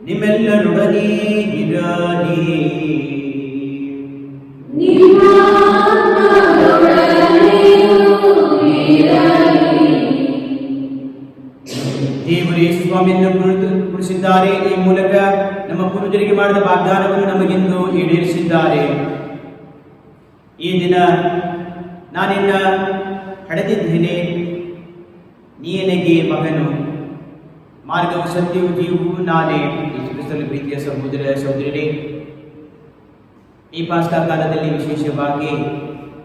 ನಿಮ್ಮೆಲ್ಲರೊಡನೆ ಇರಲಿ. ದೇವರು ಯೇಸು ಸ್ವಾಮಿಯನ್ನು ಕುರಿಸಿದ್ದಾರೆ. ಈ ಮೂಲಕ ನಮ್ಮ ಪೂರ್ವಜರಿಗೆ ಮಾಡಿದ ವಾಗ್ದಾನವನ್ನು ನಮಗೆಂದು ಈಡೇರಿಸಿದ್ದಾರೆ. ಈ ದಿನ ನಾನಿನ್ನ ಹಡೆದಿದ್ದೇನೆ, ನೀ ನನಗೆ ಮಗನು, ಮಾರ್ಗವು ಸತ್ಯವು ಜೀವವು ನಾನೇ. ಯೇಸುಕ್ರಿಸ್ತನಲ್ಲಿ ಪ್ರೀತಿಯ ಸಹೋದರ ಸಹೋದರರೇ, ಈ ಪಾಸ್ಕಾ ಕಾಲದಲ್ಲಿ ವಿಶೇಷವಾಗಿ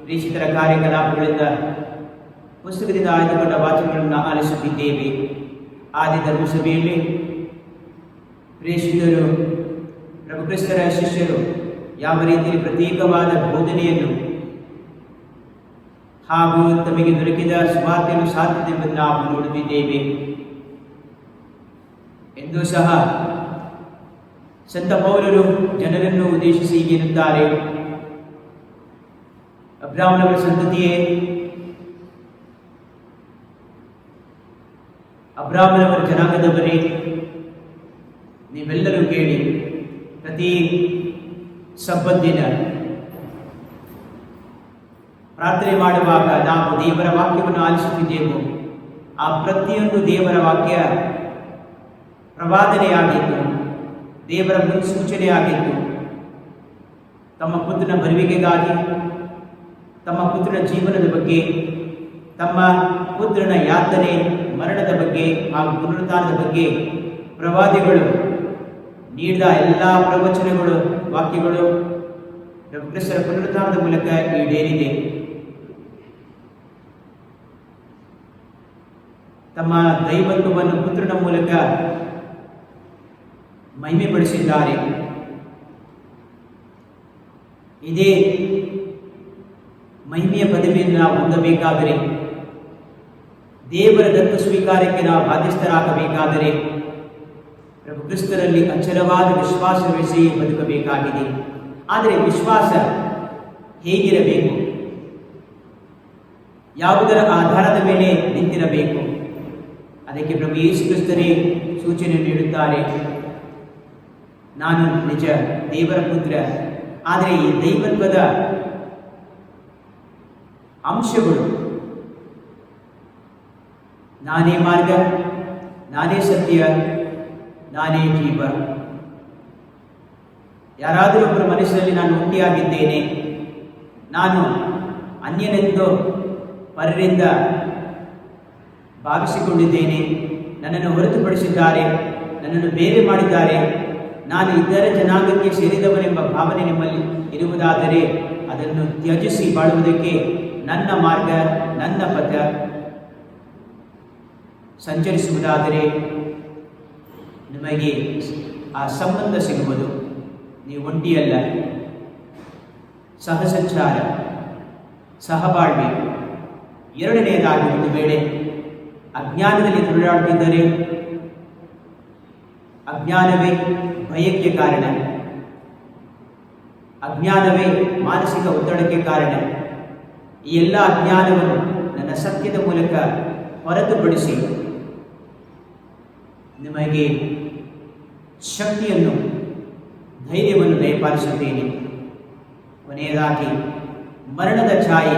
ಪ್ರೇಷಿತರ ಕಾರ್ಯಕಲಾಪಗಳಿಂದ ಪುಸ್ತಕದಿಂದ ಆಯ್ದುಕೊಂಡ ವಾಚನಗಳನ್ನು ಆಲಿಸುತ್ತಿದ್ದೇವೆ. ಆದಿ ಧರ್ಮಸಭೆಯಲ್ಲಿ ಪ್ರೇಷಿತರು ಪ್ರಭು ಕ್ರಿಸ್ತರ ಶಿಷ್ಯರು ಯಾವ ರೀತಿಯಲ್ಲಿ ಪ್ರತ್ಯೇಕವಾದ ಬೋಧನೆಯನ್ನು ಹಾಗೂ ತಮಗೆ ದೊರಕಿದ ಸುವಾರ್ತೆಯನ್ನು ಸಾಧ್ಯತೆಂಬುದನ್ನು ನಾವು ನೋಡುತ್ತಿದ್ದೇವೆ. ಎಂದೂ ಸಹ ಸಂತ ಪೌಲರು ಜನರನ್ನು ಉದ್ದೇಶಿಸಿ ಹೀಗೆ ಎನ್ನುತ್ತಾರೆ, ಅಬ್ರಾಮನವರ ಸಂತತಿಯೇ, ಅಬ್ರಾಮನವರ ಜನಾಂಗದವರೇ, ನೀವೆಲ್ಲರೂ ಕೇಳಿ. ಪ್ರತಿ ಸಬ್ಬತ್ತಿನ ಪ್ರಾರ್ಥನೆ ಮಾಡುವಾಗ ನಾವು ದೇವರ ವಾಕ್ಯವನ್ನು ಆಲಿಸುತ್ತಿದ್ದೆವು. ಆ ಪ್ರತಿಯೊಂದು ದೇವರ ವಾಕ್ಯ ಪ್ರವಾದನೆಯಾಗಿತ್ತು, ದೇವರ ಮುನ್ಸೂಚನೆಯಾಗಿತ್ತು. ತಮ್ಮ ಪುತ್ರನ ಬರುವಿಕೆಗಾಗಿ, ತಮ್ಮ ಪುತ್ರನ ಜೀವನದ ಬಗ್ಗೆ, ತಮ್ಮ ಪುತ್ರನ ಯಾತನೆ ಮರಣದ ಬಗ್ಗೆ ಹಾಗೂ ಪುನರುತ್ಥಾನದ ಬಗ್ಗೆ ಪ್ರವಾದಿಗಳು ನೀಡಿದ ಎಲ್ಲ ಪ್ರವಚನಗಳು, ವಾಕ್ಯಗಳು ಕ್ರಿಸ್ತರ ಪುನರುತ್ಥಾನದ ಮೂಲಕ ಈಡೇರಿದೆ. ತಮ್ಮ ದೈವತ್ವವನ್ನು ಪುತ್ರನ ಮೂಲಕ ಮಹಿಮೆಪಡಿಸಿದ್ದಾರೆ. ಇದೇ ಮಹಿಮೆಯ ಪದವಿಯನ್ನು ನಾವು ಹೊಂದಬೇಕಾದರೆ, ದೇವರ ದತ್ತ ಸ್ವೀಕಾರಕ್ಕೆ ನಾವು ಬಾಧ್ಯಸ್ಥರಾಗಬೇಕಾದರೆ ಪ್ರಭು ಕ್ರಿಸ್ತರಲ್ಲಿ ಅಚಲವಾದ ವಿಶ್ವಾಸವಿರಿಸಿ ಬದುಕಬೇಕಾಗಿದೆ. ಆದರೆ ವಿಶ್ವಾಸ ಹೇಗಿರಬೇಕು? ಯಾವುದರ ಆಧಾರದ ಮೇಲೆ ನಿಂತಿರಬೇಕು? ಅದಕ್ಕೆ ಪ್ರಭು ಯೇಸು ಕ್ರಿಸ್ತರೇ ಸೂಚನೆ ನೀಡುತ್ತಾರೆ. ನಾನು ನಿಜ ದೇವರ ಪುತ್ರ, ಆದರೆ ಈ ದೈವತ್ವದ ಅಂಶಗಳು, ನಾನೇ ಮಾರ್ಗ, ನಾನೇ ಸತ್ಯ, ನಾನೇ ಜೀವ. ಯಾರಾದರೂ ಒಬ್ಬರ ಮನಸ್ಸಿನಲ್ಲಿ ನಾನು ಒಂಟಿಯಾಗಿದ್ದೇನೆ, ನಾನು ಅನ್ಯನೆಂದು ಪರರಿಂದ ಭಾವಿಸಿಕೊಂಡಿದ್ದೇನೆ, ನನ್ನನ್ನು ಹೊರತುಪಡಿಸಿದ್ದಾರೆ, ನನ್ನನ್ನು ಬೇರೆ ಮಾಡಿದ್ದಾರೆ, ನಾನು ಇತರ ಜನಾಂಗಕ್ಕೆ ಸೇರಿದವನೆಂಬ ಭಾವನೆ ನಿಮ್ಮಲ್ಲಿ ಇರುವುದಾದರೆ ಅದನ್ನು ತ್ಯಜಿಸಿ ಬಾಳುವುದಕ್ಕೆ ನನ್ನ ಮಾರ್ಗ, ನನ್ನ ಪಥ ಸಂಚರಿಸುವುದಾದರೆ ನಿಮಗೆ ಆ ಸಂಬಂಧ ಸಿಗುವುದು. ನೀವು ಒಂಟಿಯಲ್ಲ, ಸಹಸಂಚಾರ. ಸಹಬಾಳ್ವೆ. ಎರಡನೆಯದಾಗಿ, ಒಂದು ವೇಳೆ ಅಜ್ಞಾನದಲ್ಲಿ ತುಳಿದಾಡುತ್ತಿದ್ದರೆ, ಅಜ್ಞಾನವೇ ಭಯಕ್ಕೆ ಕಾರಣ, ಅಜ್ಞಾನವೇ ಮಾನಸಿಕ ಒತ್ತಡಕ್ಕೆ ಕಾರಣ. ಈ ಎಲ್ಲ ಅಜ್ಞಾನವನ್ನು ನನ್ನ ಸತ್ಯದ ಮೂಲಕ ಹೊರತುಪಡಿಸಿ ನಿಮಗೆ ಶಕ್ತಿಯನ್ನು, ಧೈರ್ಯವನ್ನು ದಯಪಾಲಿಸುತ್ತೇನೆ. ಕೊನೆಯದಾಗಿ, ಮರಣದ ಛಾಯೆ,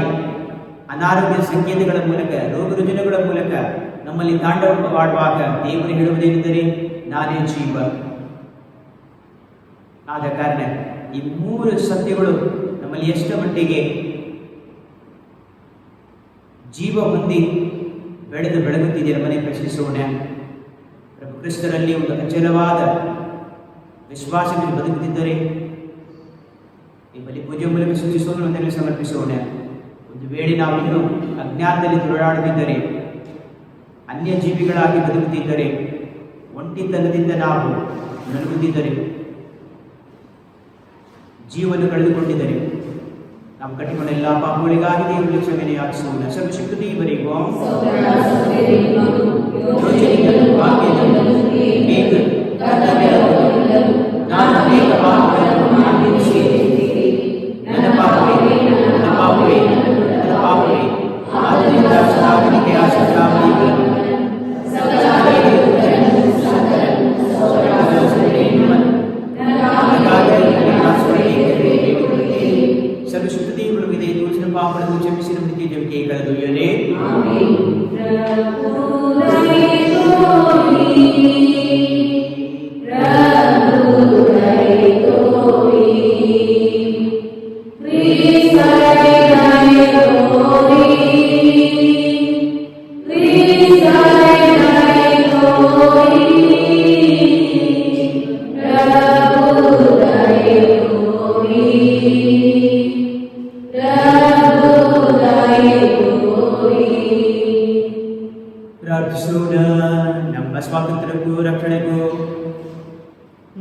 ಅನಾರೋಗ್ಯ ಸಂಕೇತಗಳ ಮೂಲಕ, ರೋಗ ರುಜಿನಗಳ ಮೂಲಕ ನಮ್ಮಲ್ಲಿ ತಾಂಡವವಾಡುವಾಗ ದೇವರು ಹೇಳುವುದೇನೆಂದರೆ, ನಾನೇ ಜೀವ. ಆದ ಕಾರಣ ಈ ಮೂರು ಸತ್ಯಗಳು ನಮ್ಮಲ್ಲಿ ಎಷ್ಟು ಮಟ್ಟಿಗೆ ಜೀವ ಹೊಂದಿ ಬೆಳೆಗುತ್ತಿದೆ ನಮ್ಮನೆ ಪ್ರಶ್ನಿಸೋಣ. ಪ್ರಭು ಕ್ರಿಸ್ತರಲ್ಲಿ ಒಂದು ಅಚಲವಾದ ವಿಶ್ವಾಸವನ್ನು ಬದುಕುತ್ತಿದ್ದರೆ ನಿಮ್ಮಲ್ಲಿ ಪೂಜೆ ಮೂಲಕ ಸೂಚಿಸೋಣ, ಸಮರ್ಪಿಸೋಣ. ಒಂದು ವೇಳೆ ನಾವು ಇನ್ನೂ ಅಜ್ಞಾನದಲ್ಲಿ ತುಳಿದಾಡುತ್ತಿದ್ದರೆ, ಅನ್ಯ ಜೀವಿಗಳಾಗಿ ಬದುಕುತ್ತಿದ್ದರೆ, ಒಂಟಿತನದಿಂದ ನಾವು ನಲುಗುತ್ತಿದ್ದರೆ, ಜೀವನ ಕಳೆದುಕೊಂಡಿದ್ದರೆ, ನಾವು ಕಟ್ಟಿಕೊಂಡ ಎಲ್ಲ ಪಾಪಗಳಿಗಾಗಿ ದೇವರಲ್ಲಿ ಕ್ಷಮೆಯನ್ನು ಯಾಚಿಸೋಣ. ಸರ್ವಶಕ್ತ ದೇವರಿಗೂ ನಾನು ಅನೇಕ ಪಾಪಗಳನ್ನು ಮಾಡಿದ್ದೇನೆ. ನನ್ನ ಪಾಪವೇ, ನನ್ನ ಪಾಪವೇ, ನನ್ನ ಪಾಪವೇ. ಆದ್ದರಿಂದ ಶ್ರಾವಣಿಗೆ ಸರ್ವಶಕ್ತ ದೇವರು ಇದೆ ದೋಷದ ಪಾಪಗಳನ್ನು ಕ್ಷಮಿಸಿ ನಮ್ಮ ನಿತ್ಯ ಜೀವಕ್ಕೆ ಕಳೆದೊಯ್ಯಲೇ. ಪ್ರಾರ್ಥಿಸೋಣ. ನಮ್ಮ ಸ್ವಾತಂತ್ರ್ಯಕ್ಕೂ ರಕ್ಷಣೆಗೂ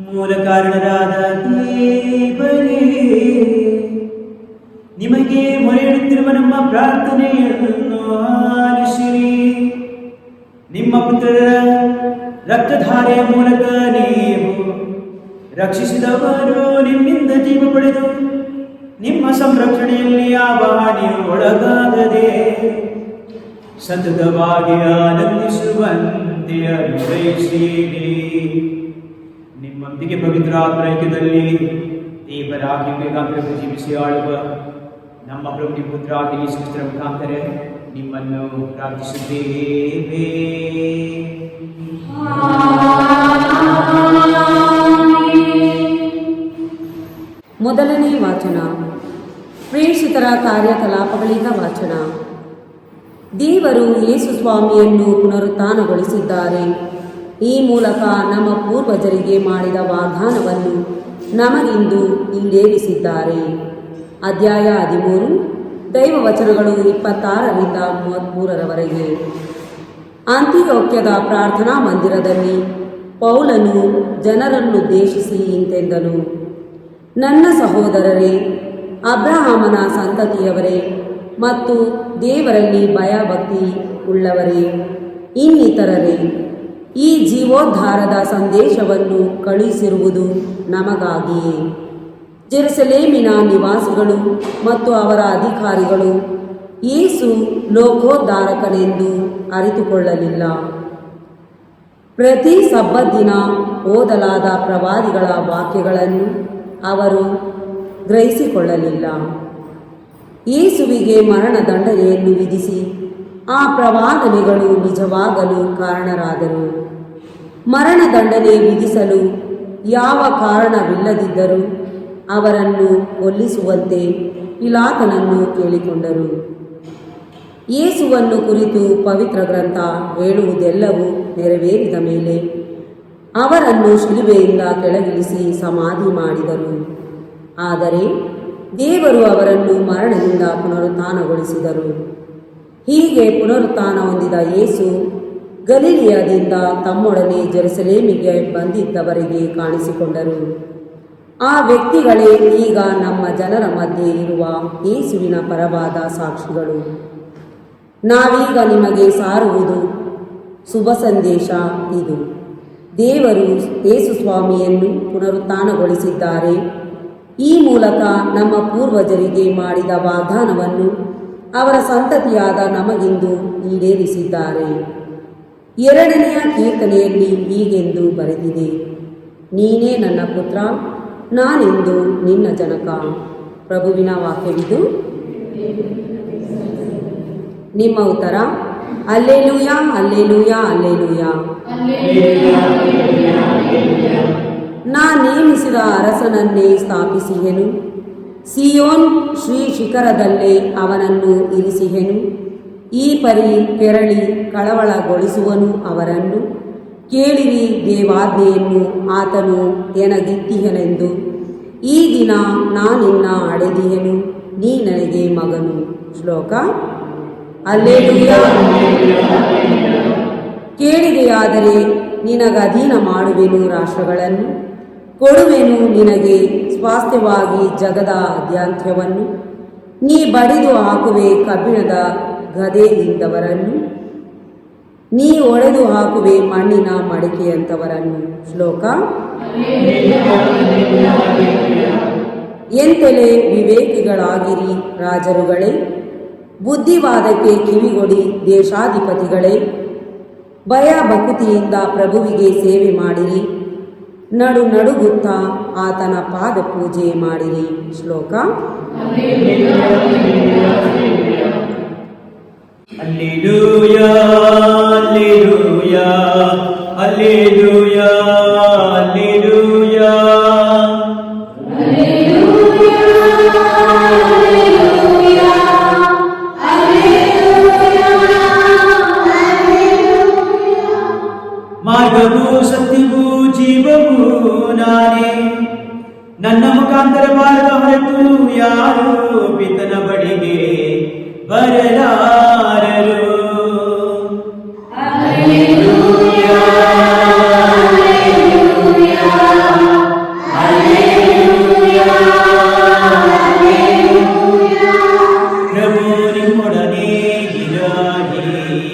ಮೂಲ ಕಾರಣರಾದ ದೇವರೇ, ನಿಮಗೆ ಮೊರೆಯಿಡುತ್ತಿರುವ ನಮ್ಮ ಪ್ರಾರ್ಥನೆಯನ್ನು ಆಲಿಸಿರಿ. ನಿಮ್ಮ ಪುತ್ರರ ರಕ್ತಧಾರೆಯ ಮೂಲಕ ನೀವು ರಕ್ಷಿಸಿದವರು ನಿಮ್ಮಿಂದ ಜೀವ ಪಡೆದು ನಿಮ್ಮ ಸಂರಕ್ಷಣೆಯಲ್ಲಿ ಯಾವ ಹಾನಿಯು ಒಳಗಾಗದೆ ಸತತವಾಗಿ ಆನಂದಿಸುವಂತೆ ಅನುಗ್ರಹಿಸಿರಿ. ನಿಮ್ಮೊಂದಿಗೆ ಪವಿತ್ರ ಆತ್ಮೈಕ್ಯದಲ್ಲಿ ದೇವರಾಗಿ ಬೇಕಾಗ್ರಹ ಜೀವಿಸಿ ಆಳುವ ನಮ್ಮ ಪ್ರಭು ಪುತ್ರ ಯೇಸು ಕ್ರಿಸ್ತರ ಮುಖಾಂತರ ನಿಮ್ಮನ್ನು ಪ್ರಾರ್ಥಿಸುತ್ತೇವೆ. ಮೊದಲನೇ ವಾಚನ. ಪ್ರೇಷಿತರ ಕಾರ್ಯಕಲಾಪಗಳಿಂದ ವಾಚನ. ದೇವರು ಯೇಸು ಸ್ವಾಮಿಯನ್ನು ಪುನರುತ್ಥಾನಗೊಳಿಸಿದ್ದಾರೆ. ಈ ಮೂಲಕ ನಮ್ಮ ಪೂರ್ವಜರಿಗೆ ಮಾಡಿದ ವಾಗ್ದಾನವನ್ನು ನಮಗಿಂದು ಈಡೇರಿಸಿದ್ದಾರೆ. ಅಧ್ಯಾಯ 13, ದೈವ ವಚನಗಳು 26ರಿಂದ 33ರವರೆಗೆ. ಅಂತಿಯೋಕ್ಯದ ಪ್ರಾರ್ಥನಾ ಮಂದಿರದಲ್ಲಿ ಪೌಲನು ಜನರನ್ನುದ್ದೇಶಿಸಿ ಇಂತೆಂದನು: ನನ್ನ ಸಹೋದರರೇ, ಅಬ್ರಹಾಮನ ಸಂತತಿಯವರೇ ಮತ್ತು ದೇವರಲ್ಲಿ ಭಯಭಕ್ತಿ ಉಳ್ಳವರೇ, ಇನ್ನಿತರರೇ, ಈ ಜೀವೋದ್ಧಾರದ ಸಂದೇಶವನ್ನು ಕಳುಹಿಸಿರುವುದು ನಮಗಾಗಿಯೇ. ಜೆರುಸಲೇಮಿನ ನಿವಾಸಿಗಳು ಮತ್ತು ಅವರ ಅಧಿಕಾರಿಗಳು ಯೇಸು ಲೋಕೋದ್ಧಾರಕನೆಂದು ಅರಿತುಕೊಳ್ಳಲಿಲ್ಲ. ಪ್ರತಿ ಸಬ್ಬತ್ ದಿನ ಓದಲಾದ ಪ್ರವಾದಿಗಳ ವಾಕ್ಯಗಳನ್ನು ಅವರು ಗ್ರಹಿಸಿಕೊಳ್ಳಲಿಲ್ಲ. ಯೇಸುವಿಗೆ ಮರಣದಂಡನೆಯನ್ನು ವಿಧಿಸಿ ಆ ಪ್ರವಾದನೆಗಳು ನಿಜವಾಗಲು ಕಾರಣರಾದರು. ಮರಣದಂಡನೆ ವಿಧಿಸಲು ಯಾವ ಕಾರಣವಿಲ್ಲದಿದ್ದರೂ ಅವರನ್ನು ಕೊಲ್ಲಿಸುವಂತೆ ಪಿಲಾತನನ್ನು ಕೇಳಿಕೊಂಡರು. ಯೇಸುವನ್ನು ಕುರಿತು ಪವಿತ್ರ ಗ್ರಂಥ ಹೇಳುವುದೆಲ್ಲವೂ ನೆರವೇರಿದ ಮೇಲೆ ಅವರನ್ನು ಶಿಲುಬೆಯಿಂದ ಕೆಳಗಿಳಿಸಿ ಸಮಾಧಿ ಮಾಡಿದರು. ಆದರೆ ದೇವರು ಅವರನ್ನು ಮರಣದಿಂದ ಪುನರುತ್ಥಾನಗೊಳಿಸಿದರು. ಹೀಗೆ ಪುನರುತ್ಥಾನ ಹೊಂದಿದ ಯೇಸು ಗಲಿಲಿಯದಿಂದ ತಮ್ಮೊಡನೆ ಜೆರುಸಲೇಮಿಗೆ ಬಂದಿದ್ದವರಿಗೆ ಕಾಣಿಸಿಕೊಂಡರು. ಆ ವ್ಯಕ್ತಿಗಳೇ ಈಗ ನಮ್ಮ ಜನರ ಮಧ್ಯೆ ಇರುವ ಯೇಸುವಿನ ಪರವಾದ ಸಾಕ್ಷಿಗಳು. ನಾವೀಗ ನಿಮಗೆ ಸಾರುವುದು ಶುಭ ಸಂದೇಶ ಇದು. ದೇವರು ಯೇಸು ಸ್ವಾಮಿಯನ್ನು ಪುನರುತ್ಥಾನಗೊಳಿಸಿದ್ದಾರೆ. ಈ ಮೂಲಕ ನಮ್ಮ ಪೂರ್ವಜರಿಗೆ ಮಾಡಿದ ವಾಗ್ದಾನವನ್ನು ಅವರ ಸಂತತಿಯಾದ ನಮಗಿಂದು ಈಡೇರಿಸಿದ್ದಾರೆ. 2ನೆಯ ಕೀರ್ತನೆಯಲ್ಲಿ ಹೀಗೆಂದು ಬರೆದಿದೆ, ನೀನೇ ನನ್ನ ಪುತ್ರ, ನಾನೆಂದು ನಿನ್ನ ಜನಕ. ಪ್ರಭುವಿನ ವಾಕ್ಯವಿದು. ನಿಮ್ಮ ಉತ್ತರ, ಹಲ್ಲೆಲೂಯಾ, ಹಲ್ಲೆಲೂಯಾ, ಹಲ್ಲೆಲೂಯಾ. ನಾ ನೇಮಿಸಿದ ಅರಸನನ್ನೇ ಸ್ಥಾಪಿಸಿಹೆನು, ಸಿಯೋನ್ ಶ್ರೀ ಶಿಖರದಲ್ಲೇ ಅವನನ್ನು ಇರಿಸಿಹೆನು. ಈ ಪರಿ ಕೆರಳಿ ಕಳವಳಗೊಳಿಸುವನು ಅವರನ್ನು. ಕೇಳಿರಿ ದೇವಾಜ್ಞೆಯನ್ನು, ಆತನು ಎನಗಿದ್ದಿಹನೆಂದು. ಈ ದಿನ ನಾನಿನ್ನ ಅಡೆದಿಹೆನು, ನೀ ನನಗೆ ಮಗನು. ಶ್ಲೋಕ. ಹಲ್ಲೆಲೂಯಾ. ಕೇಳಿದೆಯಾದರೆ ನಿನಗಧೀನ ಮಾಡುವೆನು ರಾಷ್ಟ್ರಗಳನ್ನು, ಕೊಡುವೆನು ನಿನಗೆ ಸ್ವಾಸ್ಥ್ಯವಾಗಿ ಜಗದ ಆದ್ಯಂತ್ಯವನ್ನು. ನೀ ಬಡಿದು ಹಾಕುವೆ ಕಬ್ಬಿಣದ ಗದೆಯಿಂದವರನ್ನು, ನೀ ಒಡೆದು ಹಾಕುವೆ ಮಣ್ಣಿನ ಮಡಿಕೆಯಂಥವರನ್ನು. ಶ್ಲೋಕ. ಎಂತೆಲೆ ವಿವೇಕಿಗಳಾಗಿರಿ ರಾಜರುಗಳೇ, ಬುದ್ಧಿವಾದಕ್ಕೆ ಕಿವಿಗೊಡಿ ದೇಶಾಧಿಪತಿಗಳೇ. ಭಯ ಭಕ್ತಿಯಿಂದ ಪ್ರಭುವಿಗೆ ಸೇವೆ ಮಾಡಿರಿ, ನಡುಗುತ್ತಾ ಆತನ ಪಾದ ಪೂಜೆ ಮಾಡಿರಿ. ಶ್ಲೋಕ. Hallelujah, hallelujah, hallelujah, hallelujah. ಮಾರ್ಗವೂ ಸತ್ಯವೂ ಜೀವವೂ ನಾನೇ, ನನ್ನ ಮುಖಾಂತರ ಬಾರದ ಹೊರತು ಯಾರು ಪಿತನ ಬಳಿಗೆ ಬರಲಾರರು. ಪ್ರಭು ನಿಮ್ಮೊಡನೆ ಇರಲಿ.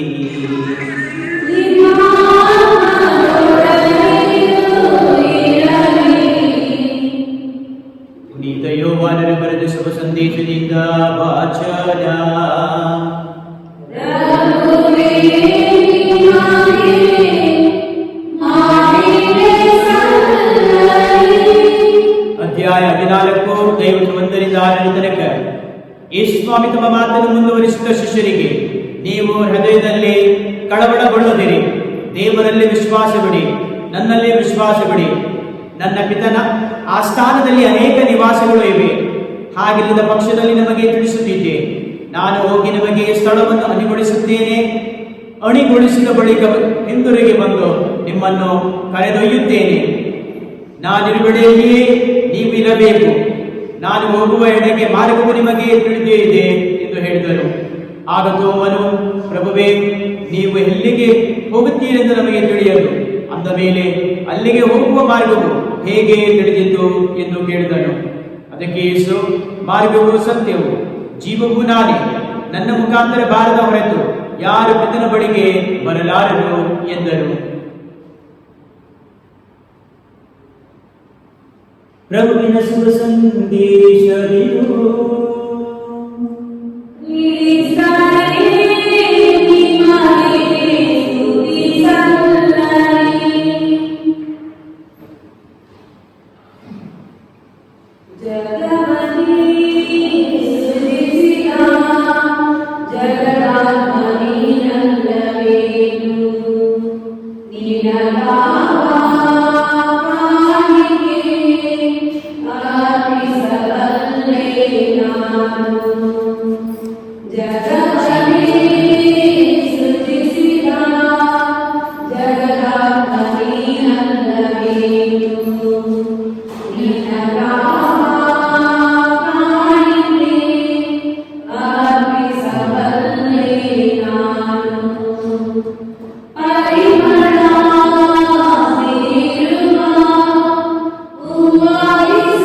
ಪುನೀತ ಯೋಹಾನನು ಬರೆದ ಶುಭ ಸಂದೇಶದಿಂದ ವಾಚನ. ಅಧ್ಯಾಯ 14 51ರಿಂದ 6 ತನಕ. ಯೇಸು ಸ್ವಾಮಿ ತಮ್ಮ ಮಾತನ್ನು ಮುಂದುವರಿಸಿದ ಶಿಷ್ಯರಿಗೆ, ನೀವು ಹೃದಯದಲ್ಲಿ ಕಳವಳಗೊಳ್ಳದಿರಿ, ದೇವರಲ್ಲಿ ವಿಶ್ವಾಸವಿಡಿ, ನನ್ನಲ್ಲಿ ವಿಶ್ವಾಸವಿಡಿ. ನನ್ನ ಪಿತನ ಆಸ್ಥಾನದಲ್ಲಿ ಅನೇಕ ನಿವಾಸಗಳು ಇವೆ. ಹಾಗಿಲ್ಲದ ಪಕ್ಷದಲ್ಲಿ ನಮಗೆ ತಿಳಿಸುತ್ತಿದ್ದೆ. ನಾನು ಹೋಗಿ ನಿಮಗೆ ಸ್ಥಳವನ್ನು ಅಣಿಗೊಳಿಸುತ್ತೇನೆ. ಅಣಿಗೊಳಿಸಿದ ಬಳಿಕ ಹಿಂದಿರುಗಿ ಬಂದು ನಿಮ್ಮನ್ನು ಕರೆದೊಯ್ಯುತ್ತೇನೆ. ನಾನಿರುವೆಡೆಯಲ್ಲಿಯೇ ನೀವು ಇರಬೇಕು. ನಾನು ಹೋಗುವ ಎಡೆಗೆ ಮಾರ್ಗವು ನಿಮಗೆ ತಿಳಿದೇ ಇದೆ ಎಂದು ಹೇಳಿದನು. ಆಗ ತೋಮನು, ಪ್ರಭುವೇ, ನೀವು ಎಲ್ಲಿಗೆ ಹೋಗುತ್ತೀರೆಂದು ನಮಗೆ ತಿಳಿಯದು. ಅಂದ ಮೇಲೆ ಅಲ್ಲಿಗೆ ಹೋಗುವ ಮಾರ್ಗವು ಹೇಗೆ ತಿಳಿದಿದ್ದು ಎಂದು ಕೇಳಿದನು. ಅದಕ್ಕೆ ಯೇಸು, ಮಾರ್ಗವು ಸತ್ಯವು ಜೀವವೂ ನಾನೇ. ನನ್ನ ಮುಖಾಂತರ ಬಾರದ ಹೊರತು ಯಾರು ಪಿತನ ಬಳಿಗೆ ಬರಲಾರರು ಎಂದನು. ಪ್ರಭುವಿನ ಶುಭ ಸಂದೇಶವಿದು. Who are you?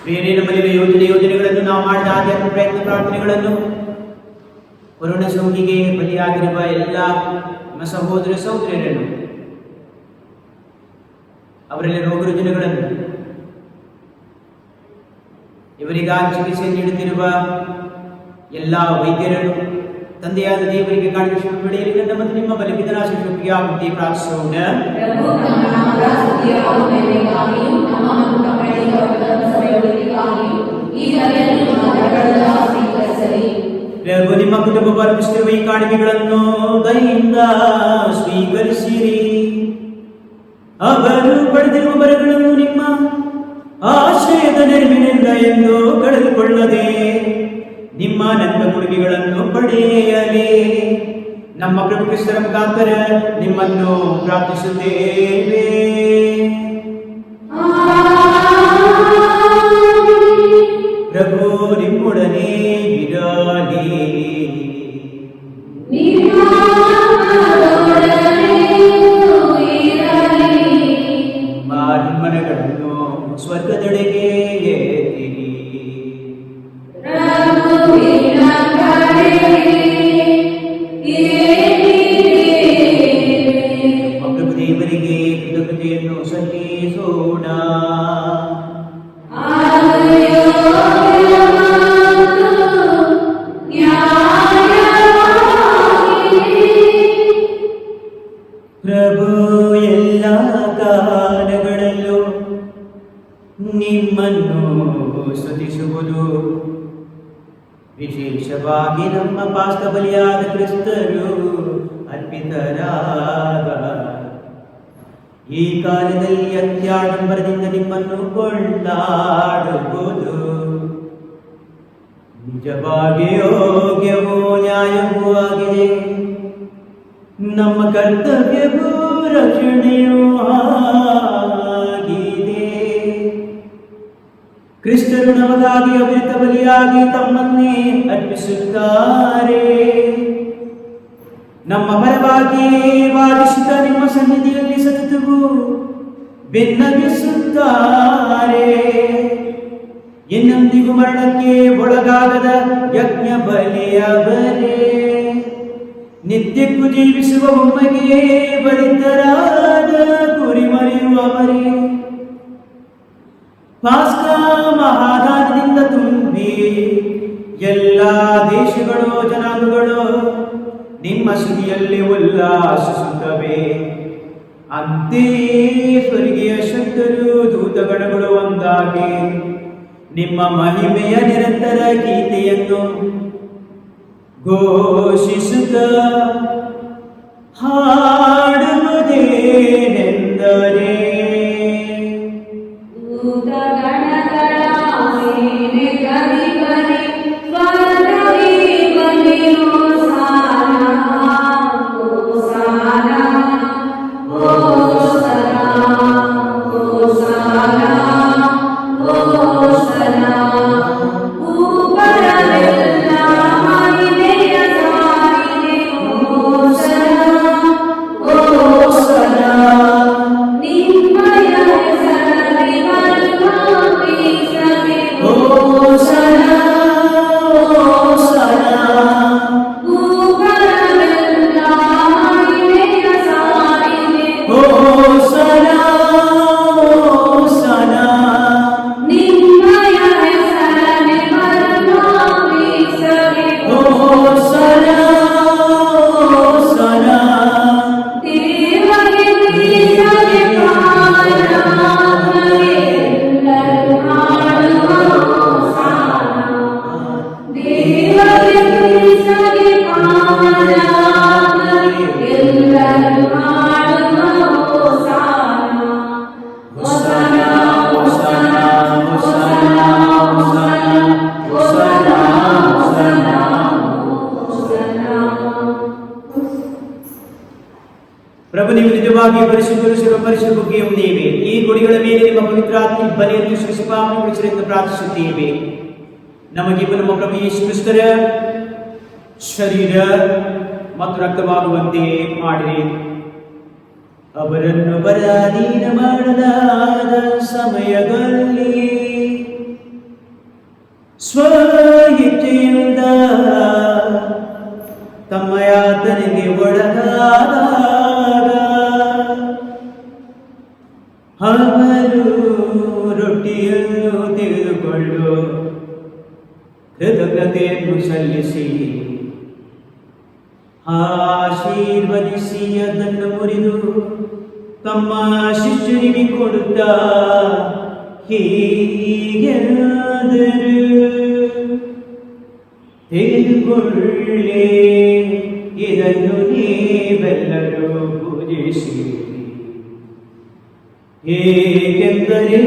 ಬೇರೆ ನಮ್ಮಲ್ಲಿರುವ ಯೋಜನೆಗಳನ್ನು ನಾವು ಮಾಡಿದ ಆಧ್ಯಾತ್ಮಿಕ ಪ್ರಯತ್ನ ಪ್ರಾರ್ಥನೆಗಳನ್ನು ಕೊರೋನಾ ಸೋಂಕಿಗೆ ಬಲಿಯಾಗಿರುವ ಎಲ್ಲ ನಮ್ಮ ಸಹೋದರ ಸಹೋದರಿಯರನ್ನು, ಅವರಲ್ಲಿ ರೋಗ ರುಜಿನಗಳನ್ನು, ಇವರಿಗಾಗಿ ಚಿಕಿತ್ಸೆ ನೀಡುತ್ತಿರುವ ಎಲ್ಲ ವೈದ್ಯರನ್ನು ತಂದೆಯಾದ ದೇವರಿಗೆ ಕಾಣಿಕೆ ಪಡೆಯಲಿ ಮತ್ತು ನಿಮ್ಮ ಬಲಿಪಿತನಾಶಿಗೆ ಆಗುತ್ತಿ ಪ್ರಾರ್ಥಿಸೋಣ. ಪ್ರಭು ನಿಮ್ಮ ಕುಟುಂಬ ವರ್ಪಿಸುತ್ತಿರುವ ಈ ಕಾಣಿಕೆಗಳನ್ನು ದಯೆಯಿಂದ ಸ್ವೀಕರಿಸಿರಿ. ಅವರು ಪಡೆದಿರುವ ಬರಗಳನ್ನು ನಿಮ್ಮ ಆಶ್ರಯದ ನೆರವಿನಿಂದ ಎಂದು ಕಳೆದುಕೊಳ್ಳದೆ ನಿಮ್ಮ ಅನಂತ ಕೊಡುಗೆಗಳನ್ನು ಪಡೆಯಲಿ. ನಮ್ಮ ಪ್ರಭು ಕ್ರಿಸ್ತರ ಮುಖಾಂತರ ನಿಮ್ಮನ್ನು ಪ್ರಾರ್ಥಿಸುತ್ತೇವೆ. ಪ್ರಭು ನಿಮ್ಮೊಡನೆ ಇರಲಿ. ಮನಗಳನ್ನು ಸ್ವರ್ಗದೆಡೆಗೆ ಎತ್ತಿರಿ. ಪ್ರಭು ದೇವರಿಗೆ ಕೃತಜ್ಞತೆಯನ್ನು ಸಲ್ಲಿಸೋಣ. ಪ್ರಭು ಎಲ್ಲ ಕಾಲಗಳಲ್ಲೂ ನಿಮ್ಮನ್ನು ಸ್ತುತಿಸುವುದು, ವಿಶೇಷವಾಗಿ ನಮ್ಮ ಪಾಸ್ಕ ಬಲಿಯಾದ ಕ್ರಿಸ್ತರು ಅರ್ಪಿತರಾದ ಈ ಕಾಲದಲ್ಲಿ ಅತ್ಯಾಡಂಬರದಿಂದ ನಿಮ್ಮನ್ನು ಕೊಂಡಾಡುವುದು ನಿಜವಾಗಿ ಯೋಗ್ಯವೂ ನ್ಯಾಯವೂ ಆಗಿದೆ. ನಮ್ಮ ಕರ್ತವ್ಯವೂ ರಕ್ಷಣೆಯೂ ಆಗಿದೆ. ಕ್ರಿಸ್ತರು ನಮಗಾಗಿ ಅವಿರತ ಬಲಿಯಾಗಿ ತಮ್ಮನ್ನೇ ಅರ್ಪಿಸುತ್ತಾರೆ. ನಮ್ಮ ಪರವಾಗಿ ವಾದಿಸುತ್ತ ನಿಮ್ಮ ಸನ್ನಿಧಿಯಲ್ಲಿ ಸತತವೂ ಭಿನ್ನವಿಸುತ್ತಾರೆ. ಇನ್ನೆಂದಿಗೂ ಮರಣಕ್ಕೆ ಒಳಗಾಗದ ಯಜ್ಞ ಬಲಿಯವರೇ, ನಿತ್ಯಕ್ಕೂ ಜೀವಿಸುವ ಒಮ್ಮೆಗೆ ಬಲಿತರಾದ ಕುರಿಮರಿಯುವವರೇ, ಪಾಸ್ಕ ಮಹಾದಾನದಿಂದ ತುಂಬಿ ಎಲ್ಲ ದೇಶಗಳು ಜನಾಂಗಗಳು ನಿಮ್ಮ ಸುದಿಯಲ್ಲಿ ಉಲ್ಲಾಸಿಸುತ್ತವೆ. ಅಂತೆಯೇ ಸ್ವರ್ಗೀಯ ಶಕ್ತರು ದೂತಗಣಗಳು ಒಂದಾಗಿ ನಿಮ್ಮ ಮಹಿಮೆಯ ನಿರಂತರ ಗೀತೆಯನ್ನು ಘೋಷಿಸುತ್ತ ಹಾಡುವುದೇನೆಂದರೆ, ಪ್ರಭು ನೀವು ನಿಜವಾಗಿ ಪರಿಶುದ್ಧರು ಸರ್ವಪರಿಶುದ್ಧಕ್ಕೆ ನೀವೇ. ಈ ಗುಡಿಗಳ ಮೇಲೆ ನಿಮ್ಮ ಪವಿತ್ರಾತ್ಮ ಬಲಿಯನ್ನು ಸುಖಿಸಿಪಾಮಗೊಳಿಸಲೆಂದು ಪ್ರಾರ್ಥಿಸುತ್ತೇವೆ. ನಮಗೆ ನಮ್ಮ ಪ್ರಭು ಯೇಸು ಕ್ರಿಸ್ತರ ಶರೀರ ಮತ್ತು ರಕ್ತವಾಗುವಂತೆ ಮಾಡಿರಿ. ಅವರನ್ನು ಪರಾಧೀನ ಮಾಡಲಾದ ಸಮಯದಲ್ಲಿ ಸ್ವ ಇಚ್ಛೆಯಿಂದ ತಮ್ಮ ಯಾತನೆಗೆ ಒಳಗಾದಾಗ ಅವರು ರೊಟ್ಟಿಯನ್ನು ತೆಗೆದುಕೊಂಡು ಕೃತಜ್ಞತೆಯನ್ನು ಸಲ್ಲಿಸಿ ಆಶೀರ್ವದಿಸಿ ಅದನ್ನು ಮುರಿದು ತಮ್ಮ ಶಿಷ್ಯರಿಗೆ ಕೊಡುತ್ತಾ ಹೀಗೆಂದರು, ತೆಗೆದುಕೊಳ್ಳಿ, ಇದನ್ನು ನೀವೆಲ್ಲರೂ ಪೂಜಿಸಿರಿ, ಏಕೆಂದರೆ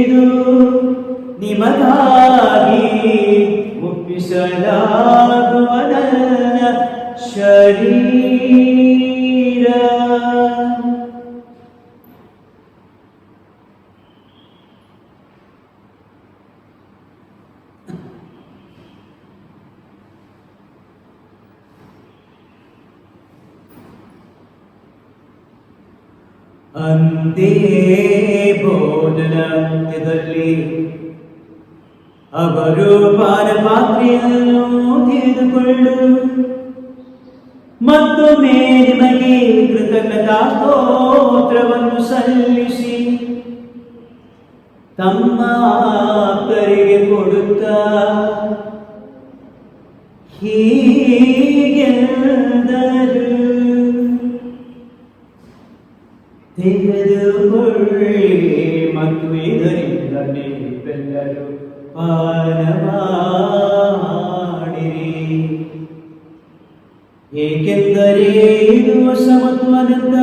ಇದು ನಿಮಗಾಗಿ ಒಪ್ಪಿಸಲಾಗುವ ನನ್ನ ಶರೀರ. ಅಂದೇ ಭೋಜನಾಂತ್ಯದಲ್ಲಿ ಅವರು ಪಾನಪಾತ್ರೆಯನ್ನು ತೆಗೆದುಕೊಂಡು ಮತ್ತೊಮ್ಮೆ ನಿಮಗೆ ಕೃತಜ್ಞತಾ ಸ್ತೋತ್ರವನ್ನು ಸಲ್ಲಿಸಿ ತಮ್ಮ ಆಪ್ತರಿಗೆ ಕೊಡುತ್ತಾ ಹೀಗೆಂದರು, ತೆಗೆದುಕೊಳ್ಳಿ ಮತ್ತು ಇದರಿಂದ ನೀವೆಲ್ಲರೂ ಪಾನ ಮಾಡಿರಿ, ಏಕೆಂದರೆ ಇದು ಹೊಸ ಮತ್ತು ಅನಂತ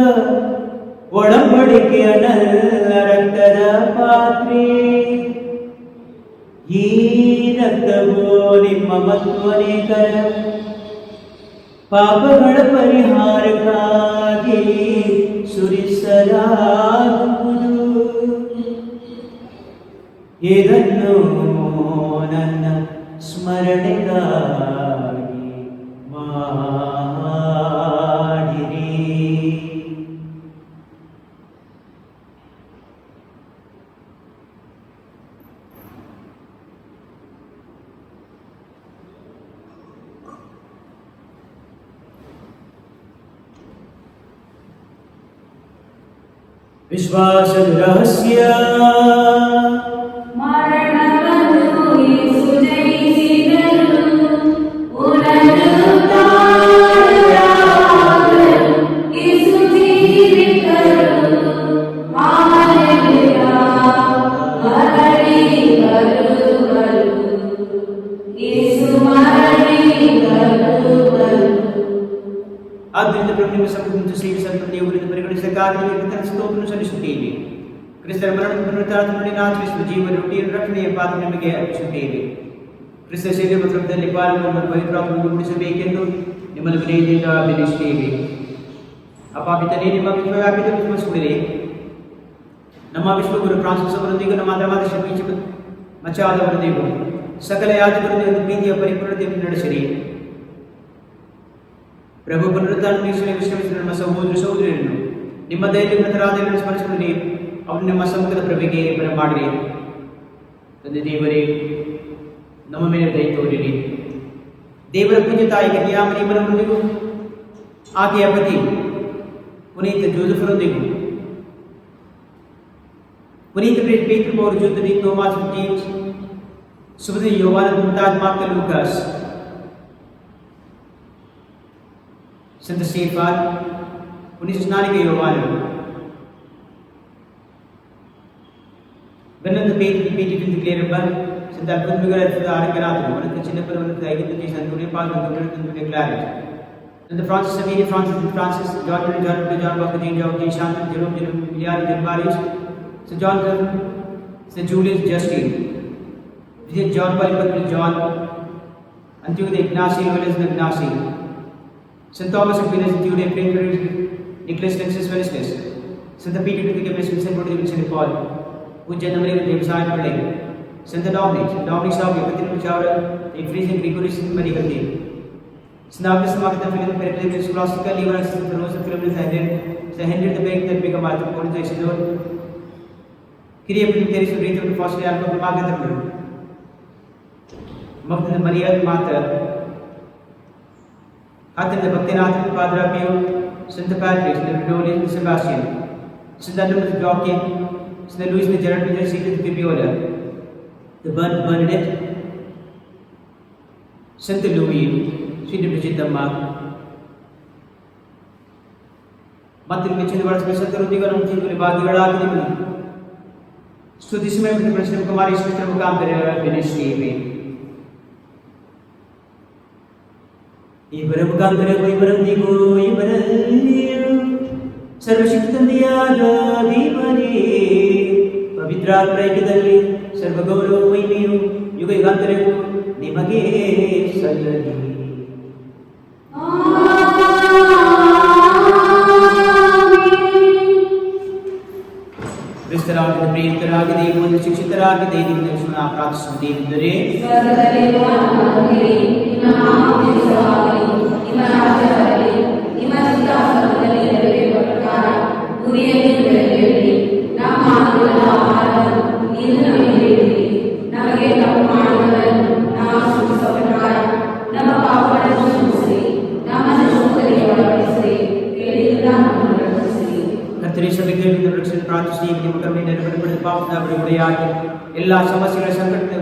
ಒಡಂಬಡಿಕೆಯ ನನ್ನ ರಕ್ತದ ಪಾತ್ರೆ. ಈ ರಕ್ತವು ನಿಮ್ಮ ಮತ್ತು ಅನೇಕರ ಪಾಪಗಳ ಪರಿಹಾರಕ್ಕಾಗಿ ಸುರಿಸಲಾಗುವುದು. ಇದನ್ನು ನನ್ನ ಸ್ಮರಣೆಗಾಗಿ ಮಾಡಿರಿ. ವಿಶ್ವಾಸದ ರಹಸ್ಯ. ಮರಣವನ್ನು ಯೇಸು ಜಯಿಸಿದನು, ಪುನರುತ್ಥಾನರಾದನು, ಯೇಸು ಜೀವಿತನು. ಹಾಲೆಲೂಯಾ, ಮರಳಿ ಬರುವನು, ಯೇಸು ಮರಳಿ ಬರುವನು. ಆದ್ದರಿಂದ ಪ್ರಭು ನಿಮ್ಮ ಸಮ್ಮುಖದಿಂದ ಸೇವಿಸಲ್ಪಟ್ಟ ದೇವರಿಂದ ಪರಿಗಣಿಸಕ್ಕಾಗಿ ನಿಮಗೆ ಸ್ತೋತ್ರವನ್ನು ಸಲ್ಲಿಸುತ್ತೇವೆ. ಕ್ರಿಸ್ತರ ಮರಣ ಪುನರುತ್ಥಾನವನ್ನು ಆಚರಿಸುವ ಜೀವ ರೊಟ್ಟಿಯನ್ನು ರಕ್ಷಣೆಯ ಪಾತ್ರ ನಿಮಗೆ ಅರ್ಪಿಸುತ್ತೇವೆ. ಕ್ರಿಸ್ತ ಸೇವೆ ಮತ್ತು ರಕ್ತದಲ್ಲಿ ಪಾಲ್ಗೊಂಡು ಪವಿತ್ರಾತ್ಮವನ್ನು ಗುಡಿಸಬೇಕೆಂದು ನಿಮ್ಮನ್ನು ವಿನಯದಿಂದ ಬೆಳೆಸುತ್ತೇವೆ. ಅಪಾಪಿತನೇ ನಿಮ್ಮ ವಿಶ್ವವ್ಯಾಪಿತ ವಿಶ್ವಸಿಬಿಡಿರಿ. ನಮ್ಮ ವಿಶ್ವಗುರು ಫ್ರಾನ್ಸಿಸ್ ಅವರೊಂದಿಗೂ ನಮ್ಮ ಧರ್ಮಾಧ್ಯಕ್ಷ ಪೀಚ ಮಚಾದವರೊಂದಿಗೂ ಸಕಲ ಯಾಜಕರೊಂದಿಗೆ ಪ್ರೀತಿಯ ಪರಿಪೂರ್ಣತೆಯನ್ನು ನಡೆಸಿರಿ. ಪ್ರಭು ಪುನರುತ್ಥಾನವನ್ನು ವಿಶ್ರಮಿಸಿದ ನಮ್ಮ ಸಹೋದರ ಸಹೋದರಿಯನ್ನು ನಿಮ್ಮ ಧೈರ್ಯವಂತರಾದ ಸ್ಮರಿಸಿಕೊಳ್ಳಿ. ಅವರು ನಿಮ್ಮ ಸಮ್ಮುಖದ ಪ್ರಭೆಗೆ ಬರಮಾಡಿರಿ. ತಂದೆ ದೇವರೇ, ನಮ್ಮ ಮೇಲೆ ದಯ ತೋರಿರಿ. ದೇವರ ಪೂಜ್ಯ ತಾಯಿ ಕನ್ಯಾಮರಿ ಮರವರೊಂದಿಗೂ ಆಕೆಯ ಪತಿ ಪುನೀತ ಜೋಸಫರೊಂದಿಗೂ ಪುನೀತ ಪೇತ್ರ ಪೌಲ್ ಜೊತೆ ತೋಮಾಸ್ ಜೇಮ್ಸ್ ಸುಬದ ಯೋವಾನ ಮುಮ್ತಾಜ್ ಮಾರ್ಕ ಲೂಕಾಸ್ ಸಂತ ಸ್ಟೇಫಾನ್ Puneeth ಸ್ನಾನಿಕ ಯೋವಾನರು Benannt Peter in the clear bun, so that would be good for the Araganath, one of the Chinapur, one of the Identities and Tony Park and the declared. And the Francis Xavier Francis, John Bosco, Jane Shantan, Jerome, Milliard, Maris, Sir John, Sir Julius Justine, Visit John Polypus John, until the Ignacy, Willis and Ignacy, St. Thomas Aquinas, Jude, Printer, Nicholas Texas, Velisnes, St. Peter to the Commission, St. Paul. पूज्य नम्र व्यवसाय पढ़े संत Dominic साहब एकत्रित विचार एक freezing रिकोरिस बनी करती स्नातक समाप्त film parent scholastical lever rose film सेहंडेड the back that become art for the issue create तेरी सुरीत और फॉस्टर एल्बम मार्ग तक Magdalena Maria Mata, Catherine the Bhaktivinoda Padre Pio, Santa Patrick, the Redolian Sebastian, Santa Louis Joachim, Santa Louis the Gerard Peter Seated Fibiola, the Bernadette, Santa Louis, Sri Brigitte Mark, Matil Mitchell was Santa Rudiga and Tivoli Bagara, so this may be the President Kumari Sister Mukamper finished TV. Ibara Mukamper, Ibara Digo, Ibara Sarvashiktandiya Divani, Pavitra Praikidali, Sarvagoro, Vimiu, Yugagantre, Nimage Saladi. Kristarav the Printaraga, the Evil Chichitaraga, the International Practice of the Indre. ಎಲ್ಲ ಸಮಸ್ಯೆಗಳ ಸಂಕಟ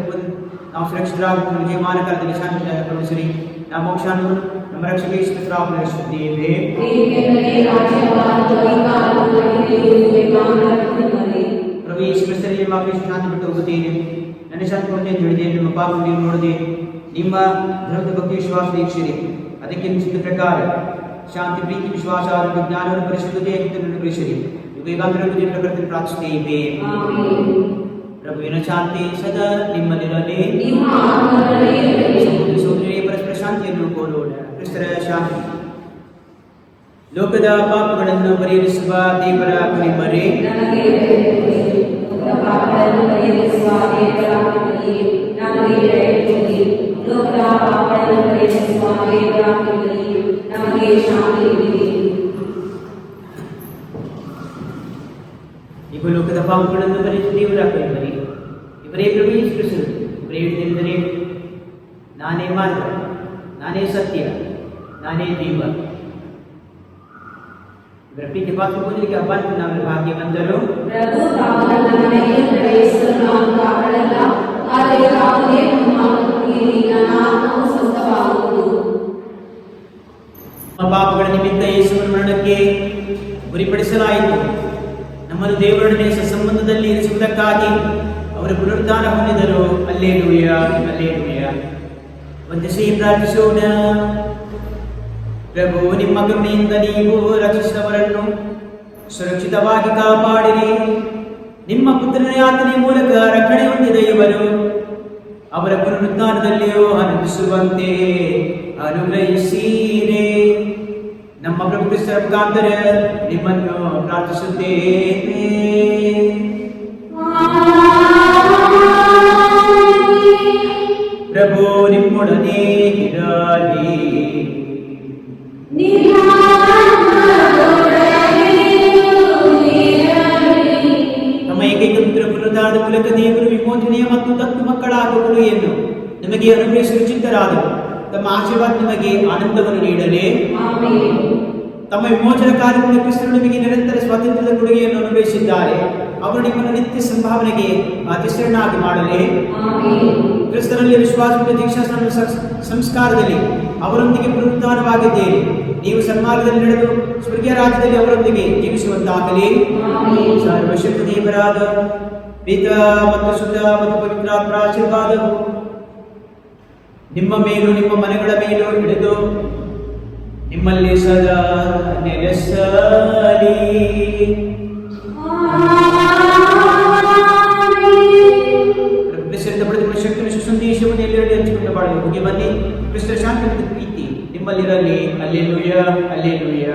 ನಾವು ಸುರಕ್ಷಿತರಾಗಿ ಜೀವಮಾನ ಕಾಲದಲ್ಲಿ ಶಾಂತಿ ಪ್ರವೇಶಿಸಿ ನಮ್ಮ ಮೋಕ್ಷವನ್ನು ನಮ್ಮ ರಕ್ಷಕ ಯೇಸುಕ್ರಿಸ್ತರಾಗಿ ನಡೆಸುತ್ತೇವೆ. ಪ್ರಭು ಯೇಸುಕ್ರಿಸ್ತನೇ ನಿಮ್ಮ ಆಫೀಸ್ ಶಾಂತಿ ಬಿಟ್ಟು ಹೋಗುತ್ತೇನೆ, ನನ್ನ ಶಾಂತಿ ಕೊಡುತ್ತೇನೆ ಹೇಳಿದೆ, ನಿಮ್ಮ ಪಾಪ ನೀವು ನೋಡಿದೆ, ನಿಮ್ಮ ಧರ್ಮದ ಬಗ್ಗೆ ವಿಶ್ವಾಸ ದೀಕ್ಷಿರಿ, ಅದಕ್ಕೆ ನಿಶ್ಚಿತ ಪ್ರಕಾರ ಶಾಂತಿ ಪ್ರೀತಿ ವಿಶ್ವಾಸ ಆರೋಗ್ಯ ಜ್ಞಾನವನ್ನು ಪರಿಶುದ್ಧತೆ ಅನುಗ್ರಹಿಸಿರಿ. ಯುಗಾಂತರಕ್ಕೆ ಪ್ರಕೃತಿ ಪ್ರಾರ್ಥಿಸುತ್ತೇವೆ. ಪ್ರಭುವಿನ ಶಾಂತಿ ಸದಾ ನಿಮ್ಮಲ್ಲಿರಲಿ. ಸಹೋದರಿ ಪರಸ್ಪರ ಶಾಂತಿಯನ್ನು ಕೋರೋಣ. ಕ್ರಿಸ್ತರ ಶಾಂತಿ ಲೋಕದ ಪಾಪಗಳನ್ನು ಪರಿಹರಿಸುವ ದೇವರ ಕುರಿಮರಿ, ಈಗ ಲೋಕದ ಪಾಪಗಳನ್ನು ಪರಿಹರಿಸುವ ದೇವರ ಕುರಿಮರಿ, ಇವರೇ ಪ್ರಭು ಯೇಸು ಕ್ರಿಸ್ತರು. ಇವರೇ ಹೇಳಿದರೆ, ನಾನೇ ಮಾರ್ಗ, ನಾನೇ ಸತ್ಯ, ನಾನೇ ಜೀವ. ಇವರ ಪ್ರೀತಿ ಪಾತ್ರ ಓದಲಿಕ್ಕೆ ಹಬ್ಬ ನಾವು ಭಾಗ್ಯವಂತರು. ನಮ್ಮ ಪಾಪಗಳ ನಿಮಿತ್ತ ಯೇಸುವಿನ ಮರಣಕ್ಕೆ ಗುರಿಪಡಿಸಲಾಯಿತು. ನಮ್ಮನ್ನು ದೇವರೊಡನೆ ಸಂಬಂಧದಲ್ಲಿ ಇರಿಸುವುದಕ್ಕಾಗಿ ಅವರು ಪುನರುತ್ಥಾನ ಹೊಂದಿದರು. Hallelujah, hallelujah. ವಂದಿಸಿ ಪ್ರಾರ್ಥಿಸೋಣ. ಪ್ರಭು, ನಿಮ್ಮ ಕರುಣೆಯಿಂದ ನೀವು ರಕ್ಷಿಸಿದವರನ್ನು ಸುರಕ್ಷಿತವಾಗಿ ಕಾಪಾಡಿರಿ. ನಿಮ್ಮ ಪುತ್ರನ ಯಾತನೆ ಮೂಲಕ ರಕ್ಷಣೆ ಹೊಂದಿದ ಇವರು ಅವರ ಪುನರುತ್ಥಾನದಲ್ಲಿಯೂ ಆನಂದಿಸುವಂತೆ ಅನುಗ್ರಹಿಸಿರಿ. ನಮ್ಮ ಪ್ರಭು ಕ್ರಿಸ್ತರ ಮುಖಾಂತರ ನಿಮ್ಮನ್ನು ಪ್ರಾರ್ಥಿಸುತ್ತೇವೆ. ಪ್ರಭು ನಿಮ್ಮೊಡನೆ ಇರಲಿ. ನಮ್ಮ ಏಕೈಕ ಪುತ್ರ ಪುನರುತ್ಥಾನದ ಮೂಲಕ ದೇವರು ವಿಮೋಚನೆಯ ಮತ್ತು ದತ್ತು ಮಕ್ಕಳಾಗುವ ಕೃಪೆಯನ್ನು ನಿಮಗೆ ಅನುಗ್ರಹಿಸಲು ಚಿತ್ತರಾದರು. ತಮ್ಮ ಆಶೀರ್ವಾದ ನಿಮಗೆ ಆನಂದವನ್ನು ನೀಡಲಿ. ತಮ್ಮ ವಿಮೋಚನ ಕಾರ್ಯದಿಂದ ಕ್ರಿಸ್ತರು ನಿಮಗೆ ನಿರಂತರ ಸ್ವಾತಂತ್ರ್ಯದ ಕೊಡುಗೆಯನ್ನು ಅನುಗ್ರಹಿಸಿದ್ದಾರೆ. ಅವರು ನಿಮ್ಮನ್ನು ನಿತ್ಯ ಸಂಭಾವನೆಗೆ ಅತಿಶಯನಾಗಿ ಮಾಡಲಿ. ಕ್ರಿಸ್ತರಲ್ಲಿ ವಿಶ್ವಾಸದ ದೀಕ್ಷಾಸ್ನಾನ ಸಂಸ್ಕಾರದಲ್ಲಿ ಅವರೊಂದಿಗೆ ಪುನರುತ್ಥಾನವಾಗಿದ್ದೀರಿ. ನೀವು ಸನ್ಮಾರ್ಗದಲ್ಲಿ ನಡೆದು ಸ್ವರ್ಗೀಯ ರಾಜ್ಯದಲ್ಲಿ ಅವರೊಂದಿಗೆ ಜೀವಿಸುವಂತಾಗಲಿ. ಸರ್ವಶಕ್ತ ದೇವರಾದ ಪಿತಾ ಮತ್ತು ಸುತ ಮತ್ತು ಪವಿತ್ರಾತ್ಮರ ಆಶೀರ್ವಾದವು ನಿಮ್ಮ ಮೇಲೂ ನಿಮ್ಮ ಮನೆಗಳ ಮೇಲೂ ಹಿಡಿದು ನಿಮ್ಮಲ್ಲಿ ಸದಾ ನೆಲೆಸಲಿ. ಶಕ್ತಿಯ ಸಂದೇಶವನ್ನು ಎಲ್ಲೆಡೆ ಹಂಚಿಕೊಂಡು ಬಾಳಲು ಹೋಗಿ ಬನ್ನಿ. ಕ್ರಿಸ್ತ ಶಾಂತಿ ಮತ್ತು ಪ್ರೀತಿ ನಿಮ್ಮಲ್ಲಿರಲಿ. Hallelujah, hallelujah.